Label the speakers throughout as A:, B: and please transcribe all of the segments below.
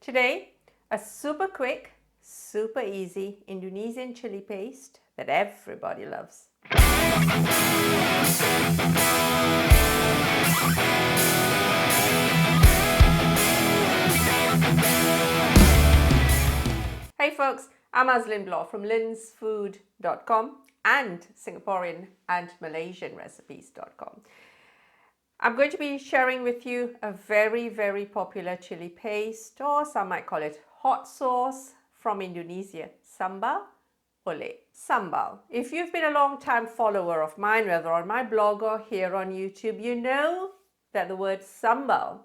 A: Today, a super quick, super easy Indonesian chili paste that everybody loves. Hey folks, I'm Azlin Bloor from linsfood.com and Singaporean and Malaysian recipes.com. I'm going to be sharing with you a very, very popular chili paste, or some might call it hot sauce from Indonesia, Sambal Oelek. Sambal. If you've been a long time follower of mine, whether on my blog or here on YouTube, you know that the word sambal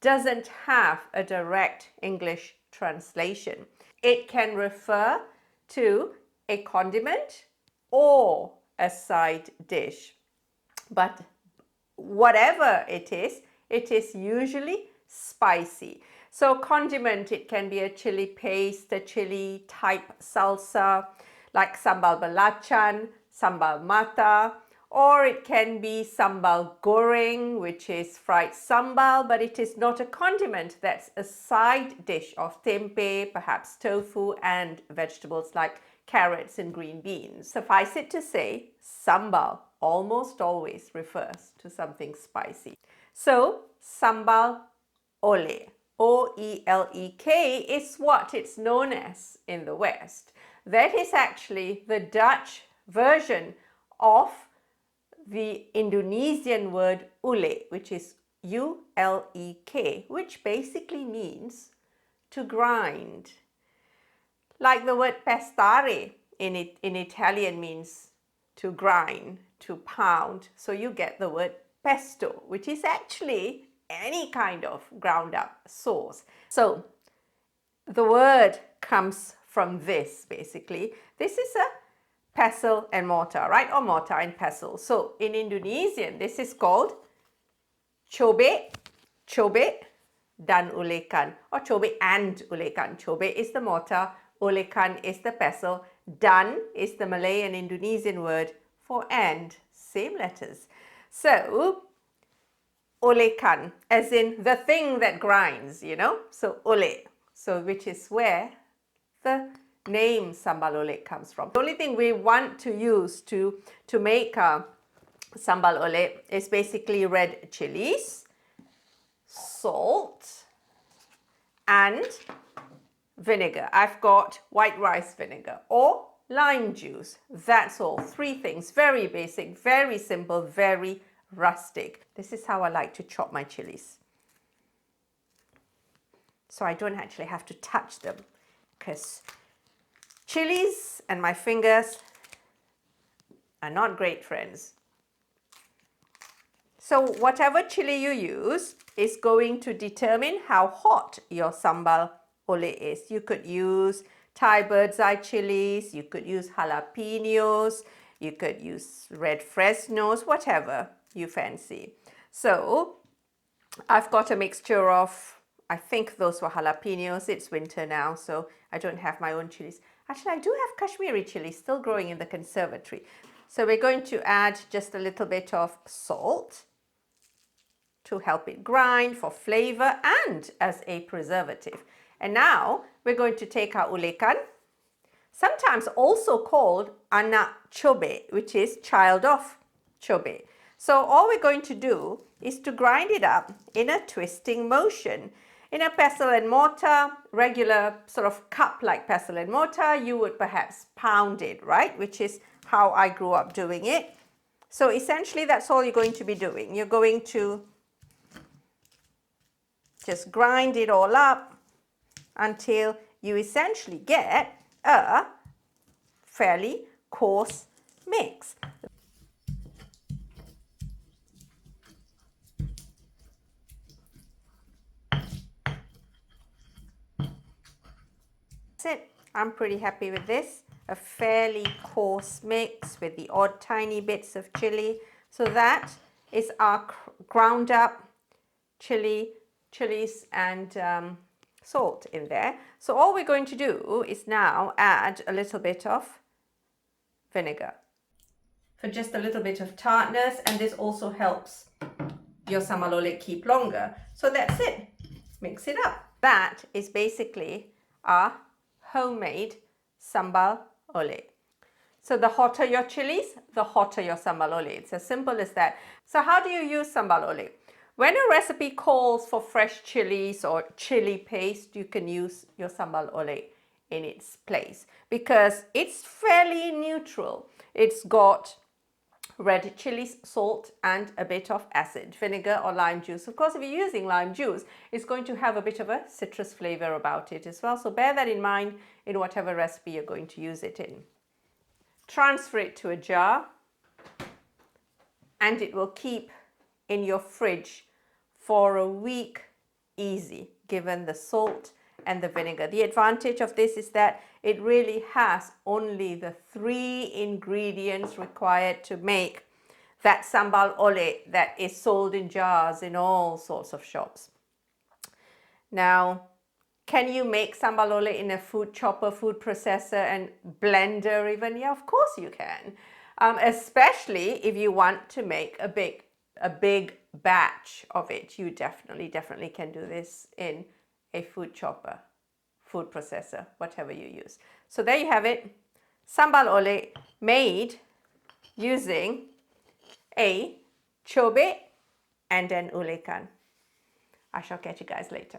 A: doesn't have a direct English translation. It can refer to a condiment or a side dish, but whatever it is usually spicy. So condiment, it can be a chili paste, a chili type salsa like sambal belacan, sambal mata, or it can be sambal goreng, which is fried sambal, but it is not a condiment. That's a side dish of tempeh, perhaps tofu and vegetables like carrots and green beans. Suffice it to say, sambal almost always refers to something spicy. So, Sambal Oelek, O-E-L-E-K, is what it's known as in the West. That is actually the Dutch version of the Indonesian word ulek, which is U-L-E-K, which basically means to grind. Like the word pestare in Italian means to grind, to pound. So you get the word pesto, which is actually any kind of ground up sauce. So the word comes from this, basically. This is a pestle and mortar, right? Or mortar and pestle. So in Indonesian, this is called cobek, dan ulekan, or cobek and ulekan. Cobek is the mortar, ulekan is the pestle, dan is the Malay and Indonesian word for and, same letters. So, ulekan, as in the thing that grinds, you know, so oelek, so which is where the name Sambal Oelek comes from. The only thing we want to use to make Sambal Oelek is basically red chillies, salt, and vinegar. I've got white rice vinegar or lime juice. That's all. Three things. Very basic, very simple, very rustic. This is how I like to chop my chilies. So I don't actually have to touch them, because chilies and my fingers are not great friends. So whatever chili you use is going to determine how hot your Sambal Oelek is. You could use Thai bird's eye chilies, you could use jalapenos, you could use red Fresnos, whatever you fancy. So I've got a mixture of, I think those were jalapenos. It's winter now, so I don't have my own chilies. Actually, I do have Kashmiri chilies still growing in the conservatory. So we're going to add just a little bit of salt to help it grind for flavor and as a preservative. And now we're going to take our ulekan, sometimes also called anak cobek, which is child of cobek. So all we're going to do is to grind it up in a twisting motion. In a pestle and mortar, regular sort of cup-like pestle and mortar, you would perhaps pound it, right? Which is how I grew up doing it. So essentially that's all you're going to be doing. You're going to just grind it all up until you essentially get a fairly coarse mix. That's it. I'm pretty happy with this. A fairly coarse mix with the odd tiny bits of chili. So that is our ground up chilies and salt in there. So all we're going to do is now add a little bit of vinegar for just a little bit of tartness, and this also helps your Sambal Oelek keep longer. So that's it. Mix it up. that is basically our homemade Sambal Oelek. So the hotter your chilies, the hotter your Sambal Oelek. It's as simple as that. So how do you use Sambal Oelek? When a recipe calls for fresh chilies or chili paste, you can use your Sambal Oelek in its place because it's fairly neutral. It's got red chilies, salt, and a bit of acid, vinegar or lime juice. Of course, if you're using lime juice, it's going to have a bit of a citrus flavor about it as well. So bear that in mind in whatever recipe you're going to use it in. Transfer it to a jar and it will keep in your fridge for a week easy, given the salt and the vinegar. The advantage of this is that it really has only the 3 ingredients required to make that Sambal Oelek that is sold in jars in all sorts of shops. Now, can you make Sambal Oelek in a food chopper, food processor and blender even? Yeah, of course you can. Especially if you want to make a big batch of it. You definitely can do this in a food chopper, food processor, whatever you use. So there you have it. Sambal Oelek made using a Cobek and an Ulekan. I shall catch you guys later.